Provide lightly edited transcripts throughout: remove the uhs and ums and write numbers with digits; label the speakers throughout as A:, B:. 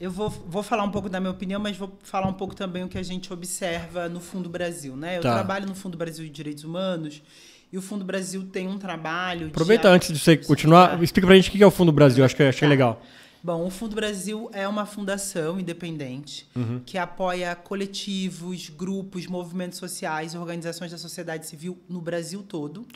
A: Eu vou falar um pouco da minha opinião, mas vou falar um pouco também o que a gente observa no Fundo Brasil, né? Eu trabalho no Fundo Brasil de Direitos Humanos e o Fundo Brasil tem um trabalho...
B: Aproveita antes de você continuar, explica pra gente o que é o Fundo Brasil, acho que achei legal.
A: Bom, o Fundo Brasil é uma fundação independente que apoia coletivos, grupos, movimentos sociais, organizações da sociedade civil no Brasil todo.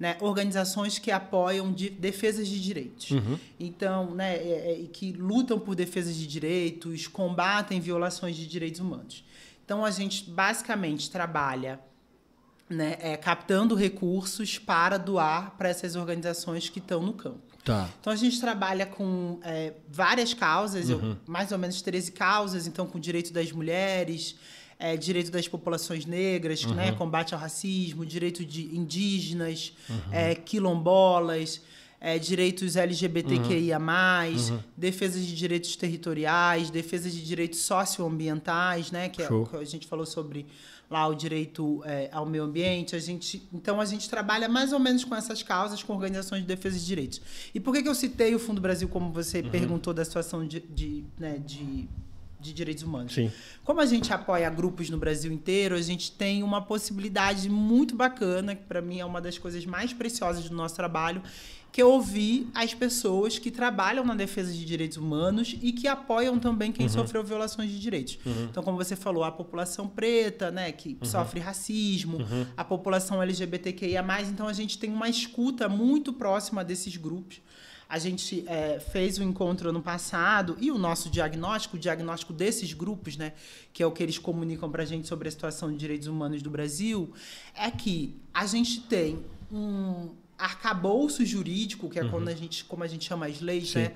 A: Né? Organizações que apoiam defesas de direitos. Então, né, que lutam por defesas de direitos, combatem violações de direitos humanos. Então, a gente basicamente trabalha, né, captando recursos para doar para essas organizações que estão no campo. Então, a gente trabalha com várias causas, mais ou menos 13 causas, então com direito das mulheres, direito das populações negras, né, combate ao racismo, direito de indígenas, quilombolas, direitos LGBTQIA+, defesa de direitos territoriais, defesa de direitos socioambientais, né, que a gente falou sobre lá o direito ao meio ambiente. Então, a gente trabalha mais ou menos com essas causas, com organizações de defesa de direitos. E por que eu citei o Fundo Brasil, como você perguntou da situação de direitos humanos?
B: Sim.
A: Como a gente apoia grupos no Brasil inteiro, a gente tem uma possibilidade muito bacana, que para mim é uma das coisas mais preciosas do nosso trabalho, que é ouvir as pessoas que trabalham na defesa de direitos humanos e que apoiam também quem sofreu violações de direitos. Então, como você falou, a população preta, né, que sofre racismo, a população LGBTQIA+, então a gente tem uma escuta muito próxima desses grupos. A gente fez um encontro ano passado e o nosso diagnóstico, o diagnóstico desses grupos, né, que é o que eles comunicam para a gente sobre a situação de direitos humanos do Brasil, é que a gente tem um arcabouço jurídico, que é como a gente chama as leis, né,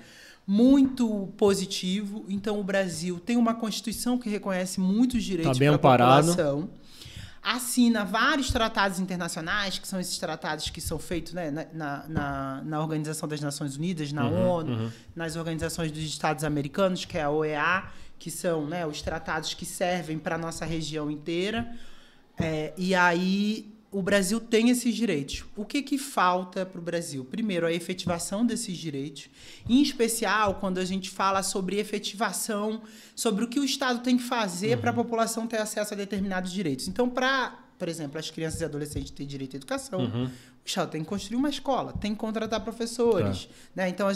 A: muito positivo. Então, o Brasil tem uma Constituição que reconhece muitos direitos para a população. Assina vários tratados internacionais, que são esses tratados que são feitos, né, na Organização das Nações Unidas, na ONU, nas organizações dos Estados Americanos, que é a OEA, que são, né, os tratados que servem para a nossa região inteira. E aí o Brasil tem esses direitos. O que falta para o Brasil? Primeiro, a efetivação desses direitos, em especial quando a gente fala sobre efetivação, sobre o que o Estado tem que fazer para a população ter acesso a determinados direitos. Então, por exemplo, as crianças e adolescentes terem direito à educação, o Estado tem que construir uma escola, tem que contratar professores. Né? Então,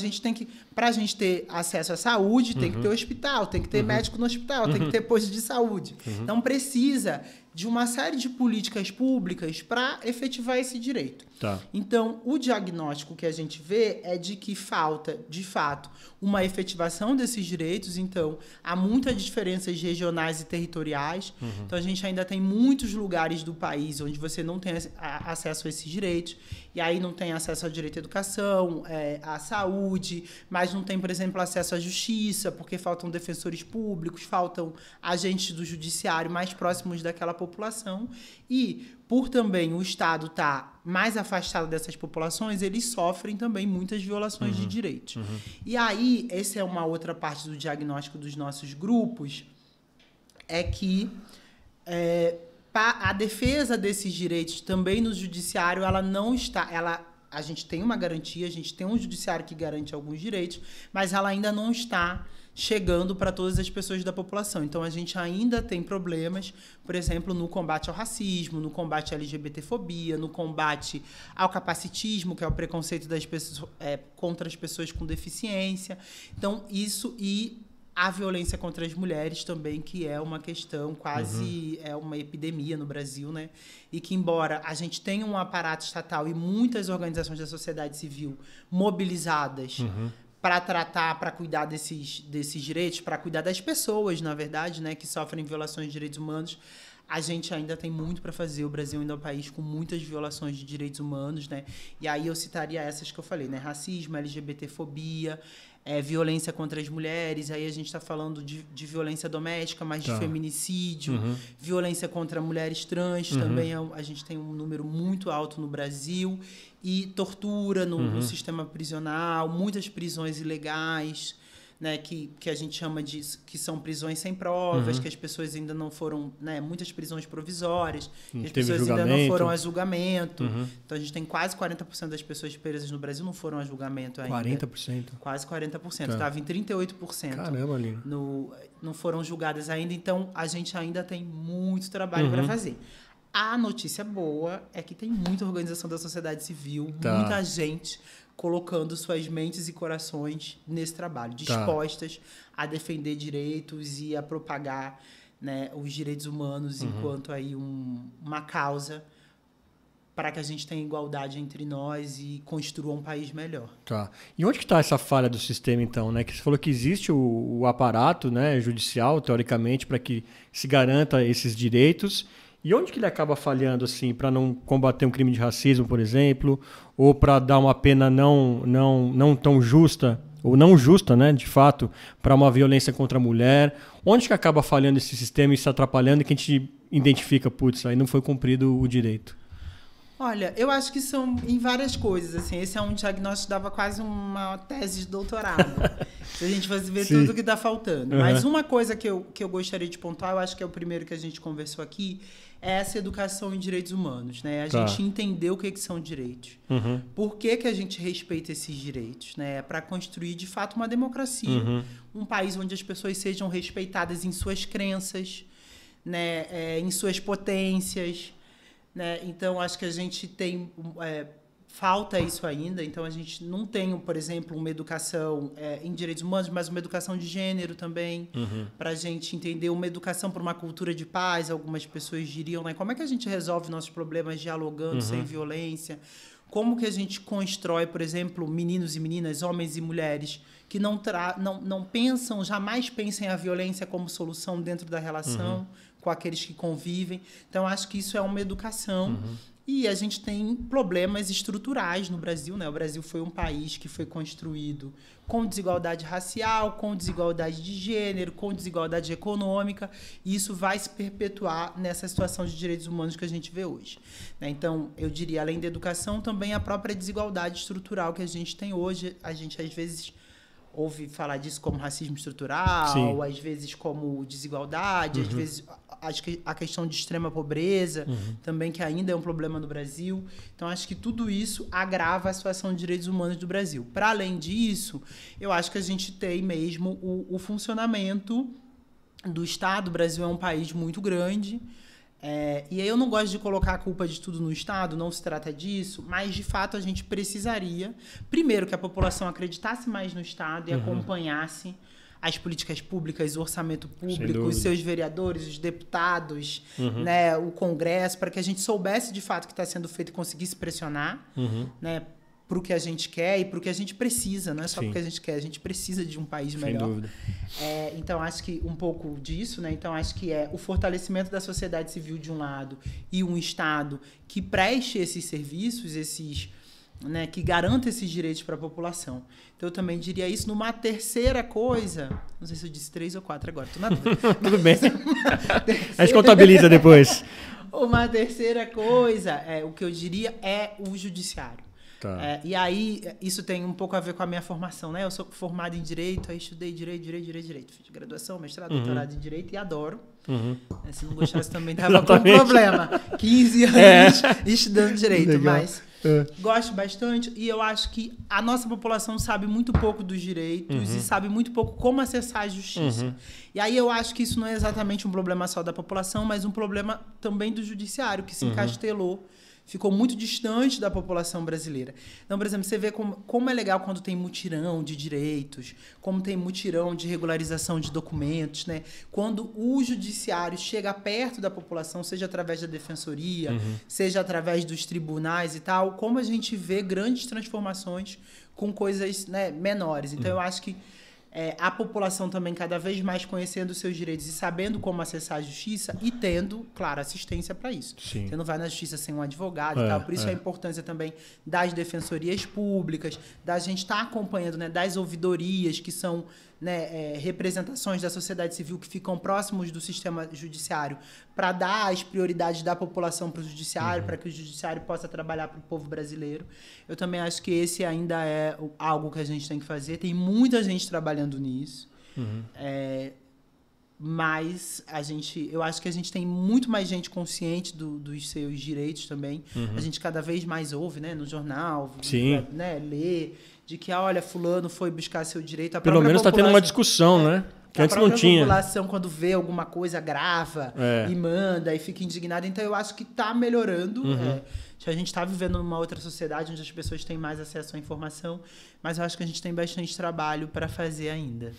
A: para a gente ter acesso à saúde, tem que ter hospital, tem que ter médico no hospital, tem que ter posto de saúde. Então, precisa de uma série de políticas públicas para efetivar esse direito. Então, o diagnóstico que a gente vê é de que falta, de fato, uma efetivação desses direitos. Então, há muitas diferenças regionais e territoriais. Então, a gente ainda tem muitos lugares do país onde você não tem acesso a esses direitos. E aí não tem acesso ao direito à educação, à saúde, mas não tem, por exemplo, acesso à justiça, porque faltam defensores públicos, faltam agentes do judiciário mais próximos daquela população. E, por também o Estado estar mais afastado dessas populações, eles sofrem também muitas violações de direitos. E aí, essa é uma outra parte do diagnóstico dos nossos grupos, é que a defesa desses direitos também no judiciário, ela não está... A gente tem uma garantia, a gente tem um judiciário que garante alguns direitos, mas ela ainda não está chegando para todas as pessoas da população. Então, a gente ainda tem problemas, por exemplo, no combate ao racismo, no combate à LGBTfobia, no combate ao capacitismo, que é o preconceito das pessoas, contra as pessoas com deficiência. Então, isso e a violência contra as mulheres também, que é uma questão quase... é uma epidemia no Brasil, né? E que, embora a gente tenha um aparato estatal e muitas organizações da sociedade civil mobilizadas para tratar, para cuidar desses direitos, para cuidar das pessoas, na verdade, né, que sofrem violações de direitos humanos, a gente ainda tem muito para fazer. O Brasil ainda é um país com muitas violações de direitos humanos, né? E aí eu citaria essas que eu falei, né? Racismo, LGBTfobia, violência contra as mulheres, aí a gente está falando de violência doméstica, mas de feminicídio, violência contra mulheres trans, também a gente tem um número muito alto no Brasil, e tortura no sistema prisional, muitas prisões ilegais, né, que a gente chama de que são prisões sem provas, que as pessoas ainda não foram, né, muitas prisões provisórias, que as pessoas ainda não foram a julgamento. Então a gente tem quase 40% das pessoas presas no Brasil não foram a julgamento ainda.
B: 40%?
A: Quase 40%. Estava em 38%.
B: Caramba, Aline.
A: Não foram julgadas ainda, então a gente ainda tem muito trabalho para fazer. A notícia boa é que tem muita organização da sociedade civil, muita gente colocando suas mentes e corações nesse trabalho, dispostas a defender direitos e a propagar, né, os direitos humanos enquanto aí uma causa para que a gente tenha igualdade entre nós e construa um país melhor.
B: Tá. E onde que está essa falha do sistema, então? Né? Que você falou que existe o aparato, né, judicial, teoricamente, para que se garanta esses direitos. E onde que ele acaba falhando, assim, para não combater um crime de racismo, por exemplo, ou para dar uma pena não tão justa, ou não justa, né, de fato, para uma violência contra a mulher? Onde que acaba falhando esse sistema e se atrapalhando e que a gente identifica, putz, aí não foi cumprido o direito?
A: Olha, eu acho que são em várias coisas, assim. Esse é um diagnóstico que dava quase uma tese de doutorado. Se a gente fosse ver tudo que está faltando. Mas uma coisa que eu gostaria de pontuar, eu acho que é o primeiro que a gente conversou aqui, é essa educação em direitos humanos, né? A gente entender o que são direitos. Por que a gente respeita esses direitos, né? Para construir, de fato, uma democracia. Um país onde as pessoas sejam respeitadas em suas crenças, né? Em suas potências, né? Então, acho que a gente tem... falta isso ainda. Então, a gente não tem, por exemplo, uma educação em direitos humanos, mas uma educação de gênero também, para a gente entender uma educação para uma cultura de paz. Algumas pessoas diriam, né? Como é que a gente resolve nossos problemas dialogando, sem violência? Como que a gente constrói, por exemplo, meninos e meninas, homens e mulheres, que não pensam, jamais pensem a violência como solução dentro da relação com aqueles que convivem. Então, acho que isso é uma educação. E a gente tem problemas estruturais no Brasil, né? O Brasil foi um país que foi construído com desigualdade racial, com desigualdade de gênero, com desigualdade econômica, e isso vai se perpetuar nessa situação de direitos humanos que a gente vê hoje, né? Então, eu diria, além da educação, também a própria desigualdade estrutural que a gente tem hoje. A gente, às vezes, ouve falar disso como racismo estrutural, às vezes como desigualdade, às vezes acho que a questão de extrema pobreza também, que ainda é um problema no Brasil. Então, acho que tudo isso agrava a situação de direitos humanos do Brasil. Para além disso, eu acho que a gente tem mesmo o funcionamento do Estado. O Brasil é um país muito grande. E aí eu não gosto de colocar a culpa de tudo no Estado, não se trata disso, mas, de fato, a gente precisaria, primeiro, que a população acreditasse mais no Estado e acompanhasse as políticas públicas, o orçamento público, os seus vereadores, os deputados, né, o Congresso, para que a gente soubesse, de fato, o que está sendo feito e conseguisse pressionar, né, para o que a gente quer e para o que a gente precisa, não é só porque a gente quer, a gente precisa de um país melhor. Sem dúvida. Então, acho que um pouco disso, né? Então, acho que é o fortalecimento da sociedade civil de um lado e um Estado que preste esses serviços, né, que garanta esses direitos para a população. Então, eu também diria isso. Numa terceira coisa, não sei se eu disse 3 ou 4 agora, estou na dúvida.
B: Tudo bem. A gente contabiliza depois.
A: Uma terceira coisa, o que eu diria é o judiciário. E aí, isso tem um pouco a ver com a minha formação, né? Eu sou formada em Direito, aí estudei Direito. Fiz graduação, mestrado, doutorado em Direito e adoro. Se não gostasse também dava com problema. 15 anos estudando Direito, mas gosto bastante. E eu acho que a nossa população sabe muito pouco dos direitos e sabe muito pouco como acessar a justiça. E aí eu acho que isso não é exatamente um problema só da população, mas um problema também do judiciário, que se encastelou, ficou muito distante da população brasileira. Então, por exemplo, você vê como é legal quando tem mutirão de direitos, como tem mutirão de regularização de documentos, né? Quando o judiciário chega perto da população, seja através da defensoria, seja através dos tribunais e tal, como a gente vê grandes transformações com coisas, né, menores. Então, eu acho que a população também cada vez mais conhecendo os seus direitos e sabendo como acessar a justiça e tendo, claro, assistência para isso. Você não vai na justiça sem um advogado e tal. Por isso a importância também das defensorias públicas, da gente estar acompanhando, né, das ouvidorias, que são né, representações da sociedade civil que ficam próximos do sistema judiciário para dar as prioridades da população para o judiciário, para que o judiciário possa trabalhar para o povo brasileiro. Eu também acho que esse ainda é algo que a gente tem que fazer. Tem muita gente trabalhando nisso. Mas eu acho que a gente tem muito mais gente consciente dos seus direitos também. A gente cada vez mais ouve, né, no jornal, né, lê, de que, olha, fulano foi buscar seu direito.
B: Pelo menos está tendo uma discussão, né? Que antes não tinha. A
A: população, quando vê alguma coisa, grava e manda e fica indignada. Então, eu acho que está melhorando. A gente está vivendo numa outra sociedade onde as pessoas têm mais acesso à informação, mas eu acho que a gente tem bastante trabalho para fazer ainda.